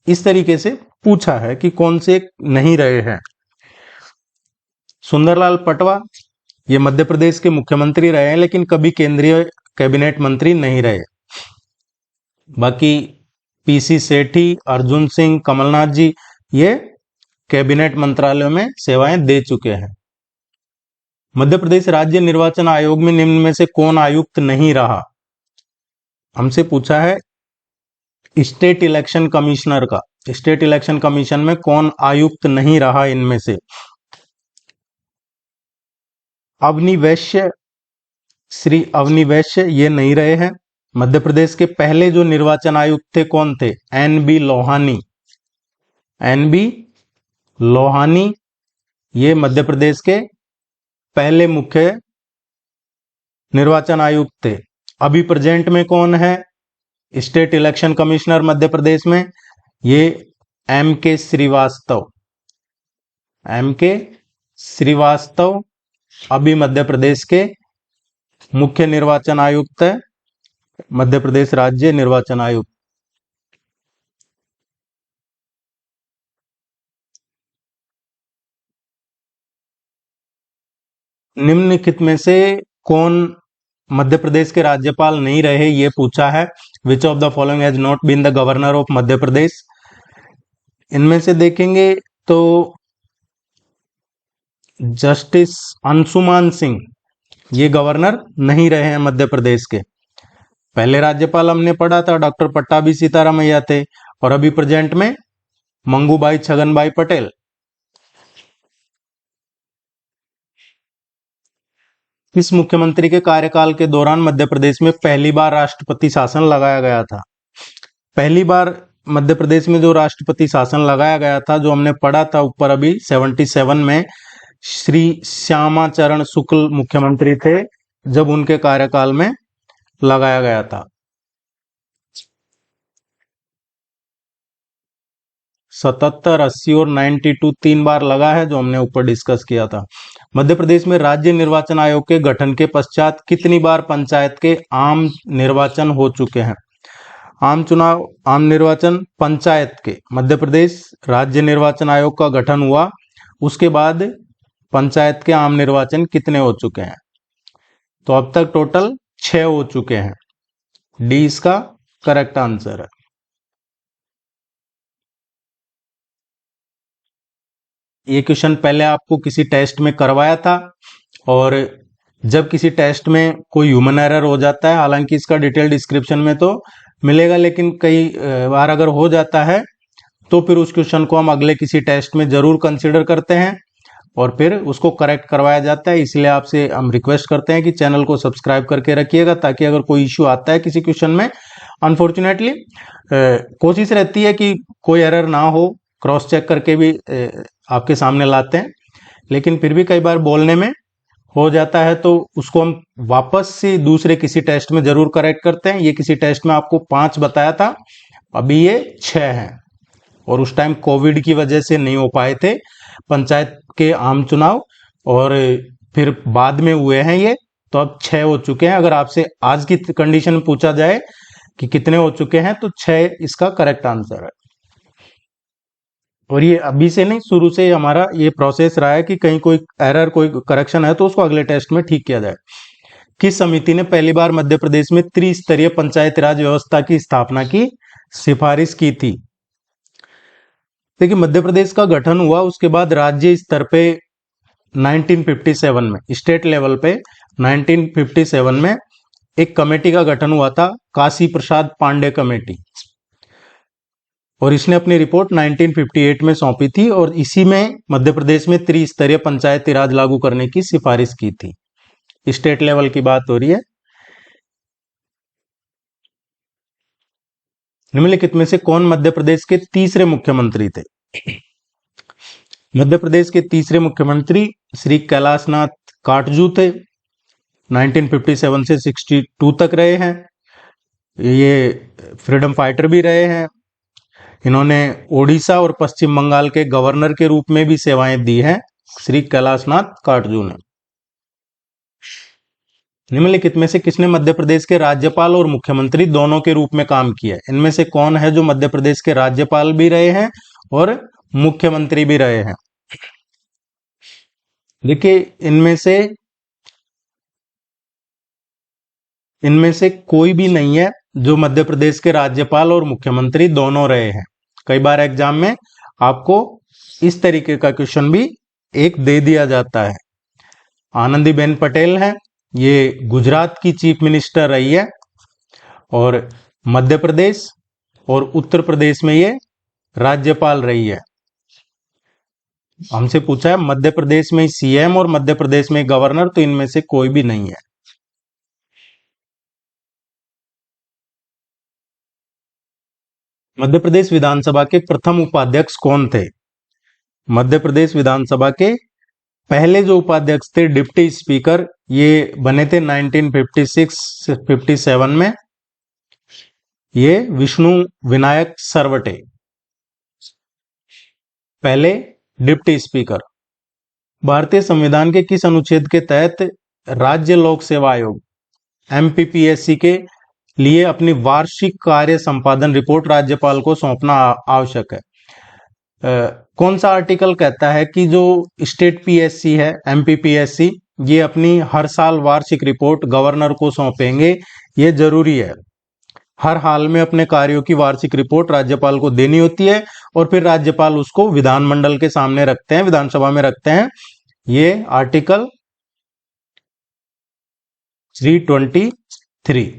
इस तरीके से पूछा है कि कौन से नहीं रहे हैं। सुंदरलाल पटवा, ये मध्य प्रदेश के मुख्यमंत्री रहे हैं लेकिन कभी केंद्रीय कैबिनेट मंत्री नहीं रहे। बाकी पीसी सेठी, अर्जुन सिंह, कमलनाथ जी, ये कैबिनेट मंत्रालयों में सेवाएं दे चुके हैं। मध्य प्रदेश राज्य निर्वाचन आयोग में निम्न में से कौन आयुक्त नहीं रहा? हमसे पूछा है स्टेट इलेक्शन कमिश्नर का। स्टेट इलेक्शन कमीशन में कौन आयुक्त नहीं रहा इनमें से? अवनी वैश्य, श्री अवनी वैश्य, ये नहीं रहे हैं। मध्य प्रदेश के पहले जो निर्वाचन आयुक्त थे कौन थे? एनबी लोहानी। एनबी लोहानी ये मध्य प्रदेश के पहले मुख्य निर्वाचन आयुक्त थे। अभी प्रेजेंट में कौन है स्टेट इलेक्शन कमिश्नर मध्य प्रदेश में? ये एम के श्रीवास्तव। एम के श्रीवास्तव अभी मध्य प्रदेश के मुख्य निर्वाचन आयुक्त है, मध्य प्रदेश राज्य निर्वाचन आयुक्त। निम्नलिखित में से कौन मध्य प्रदेश के राज्यपाल नहीं रहे, ये पूछा है। Which of the following has not been the governor of Madhya Pradesh? इनमें से देखेंगे तो जस्टिस अंशुमान सिंह, ये गवर्नर नहीं रहे हैं मध्य प्रदेश के। पहले राज्यपाल हमने पढ़ा था डॉक्टर पट्टाभी सीतारामैया थे, और अभी प्रेजेंट में मंगूभाई छगनभाई पटेल। किस मुख्यमंत्री के कार्यकाल के दौरान मध्य प्रदेश में पहली बार राष्ट्रपति शासन लगाया गया था? पहली बार मध्य प्रदेश में जो राष्ट्रपति शासन लगाया गया था, जो हमने पढ़ा था ऊपर अभी 77 में, श्री श्यामाचरण शुक्ल मुख्यमंत्री थे जब उनके कार्यकाल में लगाया गया था। 77, 80 और 92 3 बार लगा है, जो हमने ऊपर डिस्कस किया था। मध्य प्रदेश में राज्य निर्वाचन आयोग के गठन के पश्चात कितनी बार पंचायत के आम निर्वाचन हो चुके हैं? आम चुनाव, आम निर्वाचन पंचायत के मध्य प्रदेश राज्य निर्वाचन आयोग का गठन हुआ, उसके बाद पंचायत के आम निर्वाचन कितने हो चुके हैं? तो अब तक टोटल 6 हो चुके हैं। डी इसका करेक्ट आंसर है। ये क्वेश्चन पहले आपको किसी टेस्ट में करवाया था, और जब किसी टेस्ट में कोई ह्यूमन एरर हो जाता है, हालांकि इसका डिटेल डिस्क्रिप्शन में तो मिलेगा, लेकिन कई बार अगर हो जाता है तो फिर उस क्वेश्चन को हम अगले किसी टेस्ट में जरूर कंसिडर करते हैं और फिर उसको करेक्ट करवाया जाता है। इसलिए आपसे हम रिक्वेस्ट करते हैं कि चैनल को सब्सक्राइब करके रखिएगा, ताकि अगर कोई इश्यू आता है किसी क्वेश्चन में, अनफॉर्चुनेटली कोशिश रहती है कि कोई एरर ना हो, क्रॉस चेक करके भी आपके सामने लाते हैं, लेकिन फिर भी कई बार बोलने में हो जाता है, तो उसको हम वापस से दूसरे किसी टेस्ट में जरूर करेक्ट करते हैं। ये किसी टेस्ट में आपको 5 बताया था, अभी ये 6 हैं। और उस टाइम कोविड की वजह से नहीं हो पाए थे पंचायत के आम चुनाव, और फिर बाद में हुए हैं ये। तो अब 6 हो चुके हैं। अगर आपसे आज की कंडीशन में पूछा जाए कि कितने हो चुके हैं, तो 6 इसका करेक्ट आंसर है। और ये अभी से नहीं, शुरू से हमारा ये प्रोसेस रहा है कि कहीं कोई एरर, कोई करेक्शन है तो उसको अगले टेस्ट में ठीक किया जाए। किस समिति ने पहली बार मध्य प्रदेश में त्रिस्तरीय पंचायती राज व्यवस्था की स्थापना की सिफारिश की थी? देखिए, मध्य प्रदेश का गठन हुआ उसके बाद राज्य स्तर पे 1957 में, स्टेट लेवल पे 1957 में एक कमेटी का गठन हुआ था, काशी प्रसाद पांडे कमेटी, और इसने अपनी रिपोर्ट 1958 में सौंपी थी, और इसी में मध्य प्रदेश में त्रिस्तरीय पंचायती राज लागू करने की सिफारिश की थी। स्टेट लेवल की बात हो रही है। निम्नलिखित में से कौन मध्य प्रदेश के तीसरे मुख्यमंत्री थे? मध्य प्रदेश के तीसरे मुख्यमंत्री श्री कैलाशनाथ काटजू थे। 1957 से 62 तक रहे हैं। ये फ्रीडम फाइटर भी रहे हैं। इन्होंने ओडिशा और पश्चिम बंगाल के गवर्नर के रूप में भी सेवाएं दी हैं, श्री कैलाशनाथ काटजू ने। निम्नलिखित में से किसने मध्य प्रदेश के राज्यपाल और मुख्यमंत्री दोनों के रूप में काम किया है? इनमें से कौन है जो मध्य प्रदेश के राज्यपाल भी रहे हैं और मुख्यमंत्री भी रहे हैं? देखिए, इनमें से कोई भी नहीं है जो मध्य प्रदेश के राज्यपाल और मुख्यमंत्री दोनों रहे हैं। कई बार एग्जाम में आपको इस तरीके का क्वेश्चन भी एक दे दिया जाता है। आनंदीबेन पटेल है, ये गुजरात की चीफ मिनिस्टर रही है, और मध्य प्रदेश और उत्तर प्रदेश में ये राज्यपाल रही है। हमसे पूछा है मध्य प्रदेश में सीएम और मध्य प्रदेश में गवर्नर, तो इनमें से कोई भी नहीं है। मध्य प्रदेश विधानसभा के प्रथम उपाध्यक्ष कौन थे? मध्य प्रदेश विधानसभा के पहले जो उपाध्यक्ष थे, डिप्टी स्पीकर, ये बने थे 1956-57 में। ये विष्णु विनायक सरवटे पहले डिप्टी स्पीकर। भारतीय संविधान के किस अनुच्छेद के तहत राज्य लोक सेवा आयोग एमपीपीएससी के लिए अपनी वार्षिक कार्य संपादन रिपोर्ट राज्यपाल को सौंपना आवश्यक है? कौन सा आर्टिकल कहता है कि जो स्टेट पीएससी है, एमपीपीएससी, ये अपनी हर साल वार्षिक रिपोर्ट गवर्नर को सौंपेंगे? ये जरूरी है। हर हाल में अपने कार्यों की वार्षिक रिपोर्ट राज्यपाल को देनी होती है, और फिर राज्यपाल उसको विधानमंडल के सामने रखते हैं, विधानसभा में रखते हैं। ये आर्टिकल 323।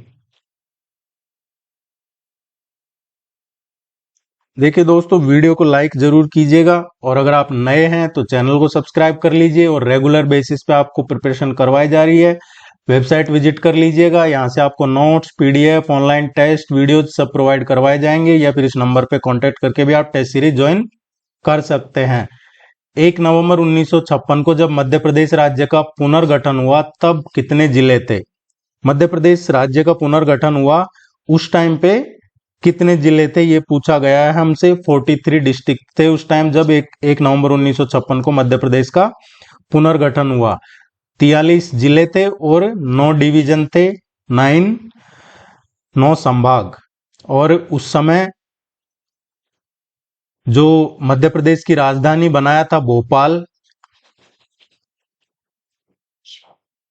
देखिए दोस्तों, वीडियो को लाइक जरूर कीजिएगा, और अगर आप नए हैं तो चैनल को सब्सक्राइब कर लीजिए, और रेगुलर बेसिस पे आपको प्रिपरेशन करवाई जा रही है। वेबसाइट विजिट कर लीजिएगा, यहाँ से आपको notes, PDF, online test, videos सब प्रोवाइड करवाए जाएंगे, या फिर इस नंबर पे कांटेक्ट करके भी आप टेस्ट सीरीज ज्वाइन कर सकते हैं। 1 नवंबर 1956 को जब मध्य प्रदेश राज्य का पुनर्गठन हुआ, तब कितने जिले थे? मध्य प्रदेश राज्य का पुनर्गठन हुआ उस टाइम पे कितने जिले थे, ये पूछा गया है हमसे। 43 डिस्ट्रिक्ट थे उस टाइम, जब 1 नवंबर 1956 को मध्य प्रदेश का पुनर्गठन हुआ। 43 जिले थे और 9 डिवीजन थे, 9 संभाग। और उस समय जो मध्य प्रदेश की राजधानी बनाया था भोपाल,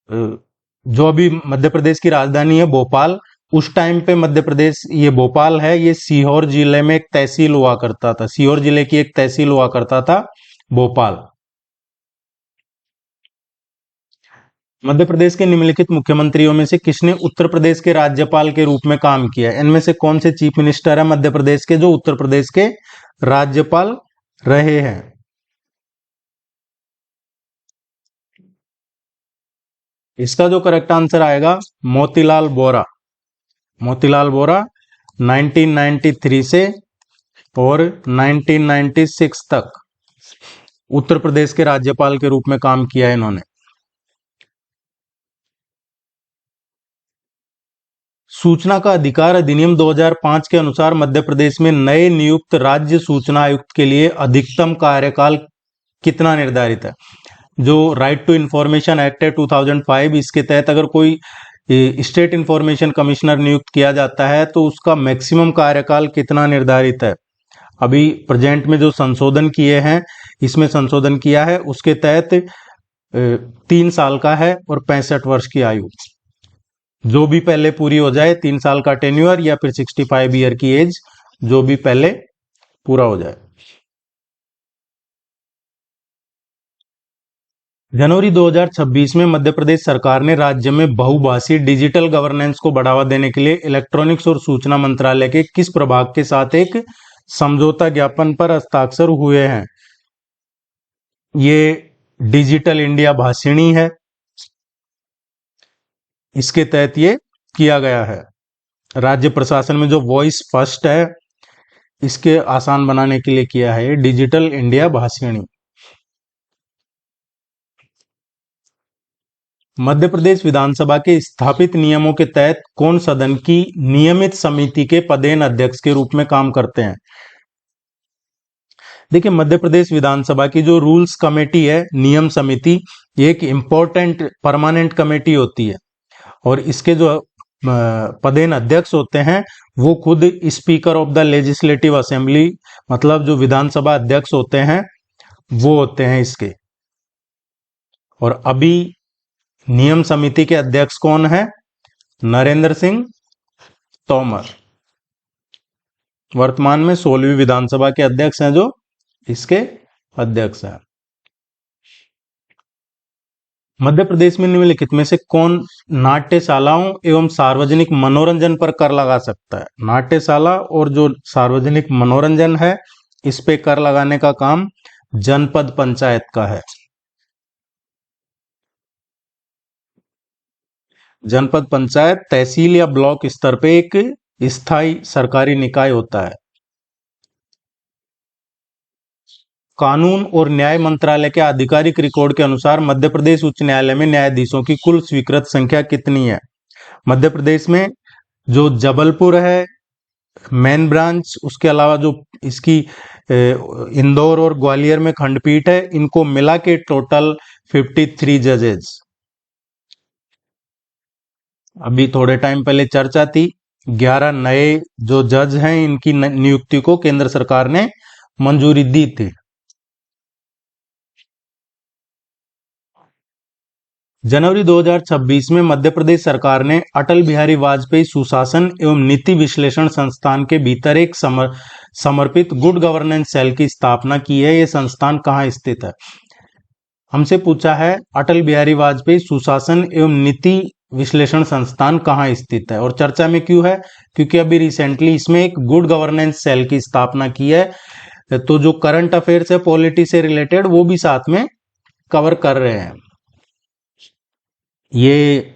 जो अभी मध्य प्रदेश की राजधानी है भोपाल, उस टाइम पे मध्य प्रदेश, ये भोपाल है, ये सीहोर जिले में एक तहसील हुआ करता था। सीहोर जिले की एक तहसील हुआ करता था भोपाल। मध्य प्रदेश के निम्नलिखित मुख्यमंत्रियों में से किसने उत्तर प्रदेश के राज्यपाल के रूप में काम किया? इनमें से कौन से चीफ मिनिस्टर है मध्य प्रदेश के जो उत्तर प्रदेश के राज्यपाल रहे हैं? इसका जो करेक्ट आंसर आएगा, मोतीलाल वोरा। मोतीलाल वोरा 1993 से और 1996 तक उत्तर प्रदेश के राज्यपाल के रूप में काम किया है इन्होंने। सूचना का अधिकार अधिनियम 2005 के अनुसार मध्य प्रदेश में नए नियुक्त राज्य सूचना आयुक्त के लिए अधिकतम कार्यकाल कितना निर्धारित है? जो राइट टू इंफॉर्मेशन एक्ट है 2005, इसके तहत अगर कोई स्टेट इंफॉर्मेशन कमिश्नर नियुक्त किया जाता है तो उसका मैक्सिमम कार्यकाल कितना निर्धारित है? अभी प्रेजेंट में जो संशोधन किए हैं, इसमें संशोधन किया है उसके तहत 3 साल का है और 65 वर्ष की आयु, जो भी पहले पूरी हो जाए, 3 साल का टेन्योर या फिर 65 ईयर की एज, जो भी पहले पूरा हो जाए। जनवरी 2026 में मध्य प्रदेश सरकार ने राज्य में बहुभाषी डिजिटल गवर्नेंस को बढ़ावा देने के लिए इलेक्ट्रॉनिक्स और सूचना मंत्रालय के किस प्रभाग के साथ एक समझौता ज्ञापन पर हस्ताक्षर हुए हैं? ये डिजिटल इंडिया भाषिणी है, इसके तहत ये किया गया है। राज्य प्रशासन में जो वॉइस फर्स्ट है, इसके आसान बनाने के लिए किया है ये डिजिटल इंडिया भाषिणी। मध्य प्रदेश विधानसभा के स्थापित नियमों के तहत कौन सदन की नियमित समिति के पदेन अध्यक्ष के रूप में काम करते हैं? देखिए, मध्य प्रदेश विधानसभा की जो रूल्स कमेटी है, नियम समिति, ये एक इंपॉर्टेंट परमानेंट कमेटी होती है और इसके जो पदेन अध्यक्ष होते हैं वो खुद speaker of the legislative assembly, मतलब जो विधानसभा अध्यक्ष होते हैं वो होते हैं इसके। और अभी नियम समिति के अध्यक्ष कौन है? नरेंद्र सिंह तोमर। वर्तमान में 16वीं विधानसभा के अध्यक्ष हैं जो इसके अध्यक्ष हैं। मध्य प्रदेश में निम्नलिखित में से कौन नाट्यशालाओं एवं सार्वजनिक मनोरंजन पर कर लगा सकता है? नाट्यशाला और जो सार्वजनिक मनोरंजन है, इस पे कर लगाने का काम जनपद पंचायत का है। जनपद पंचायत तहसील या ब्लॉक स्तर पे एक स्थायी सरकारी निकाय होता है। कानून और न्याय मंत्रालय के आधिकारिक रिकॉर्ड के अनुसार मध्य प्रदेश उच्च न्यायालय में न्यायाधीशों की कुल स्वीकृत संख्या कितनी है? मध्य प्रदेश में जो जबलपुर है मेन ब्रांच, उसके अलावा जो इसकी इंदौर और ग्वालियर में खंडपीठ है, इनको मिला के टोटल 53 जजेस। अभी थोड़े टाइम पहले चर्चा थी, 11 नए जो जज हैं इनकी नियुक्ति को केंद्र सरकार ने मंजूरी दी थी। जनवरी 2026 में मध्य प्रदेश सरकार ने अटल बिहारी वाजपेयी सुशासन एवं नीति विश्लेषण संस्थान के भीतर एक समर्पित गुड गवर्नेंस सेल की स्थापना की है। ये संस्थान कहाँ स्थित है? हमसे पूछा है अटल बिहारी वाजपेयी सुशासन एवं नीति विश्लेषण संस्थान कहाँ स्थित है और चर्चा में क्यों है? क्योंकि अभी रिसेंटली इसमें एक गुड गवर्नेंस सेल की स्थापना की है, तो जो करंट अफेयर्स है पॉलिटी से रिलेटेड वो भी साथ में कवर कर रहे हैं। ये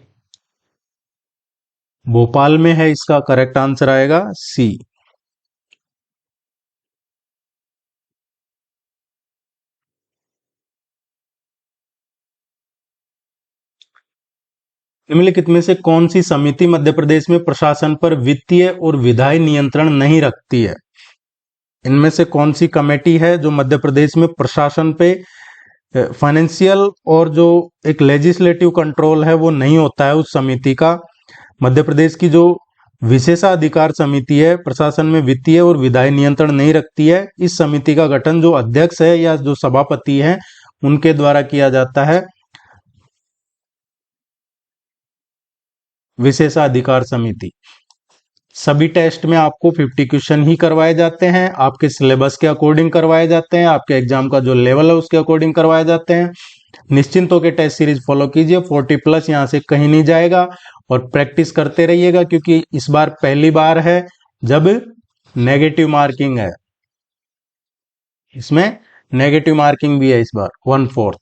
भोपाल में है, इसका करेक्ट आंसर आएगा सी। निम्नलिखित में से कौन सी समिति मध्य प्रदेश में प्रशासन पर वित्तीय और विधायी नियंत्रण नहीं रखती है? इनमें से कौन सी कमेटी है जो मध्य प्रदेश में प्रशासन पे फाइनेंशियल और जो एक लेजिस्लेटिव कंट्रोल है वो नहीं होता है उस समिति का? मध्य प्रदेश की जो विशेषाधिकार समिति है, प्रशासन में वित्तीय और विधायी नियंत्रण नहीं रखती है। इस समिति का गठन जो अध्यक्ष है या जो सभापति है उनके द्वारा किया जाता है, विशेषाधिकार समिति। सभी टेस्ट में आपको 50 क्वेश्चन ही करवाए जाते हैं, आपके सिलेबस के अकॉर्डिंग करवाए जाते हैं, आपके एग्जाम का जो लेवल है उसके अकॉर्डिंग करवाए जाते हैं। निश्चिंत होकर टेस्ट सीरीज फॉलो कीजिए, 40+ यहाँ से कहीं नहीं जाएगा और प्रैक्टिस करते रहिएगा, क्योंकि इस बार पहली बार है जब नेगेटिव मार्किंग है, इसमें नेगेटिव मार्किंग भी है इस बार 1/4।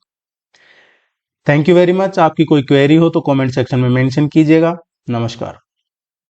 Thank you very much. आपकी कोई क्वेरी हो तो कमेंट सेक्शन में मेंशन कीजिएगा। नमस्कार।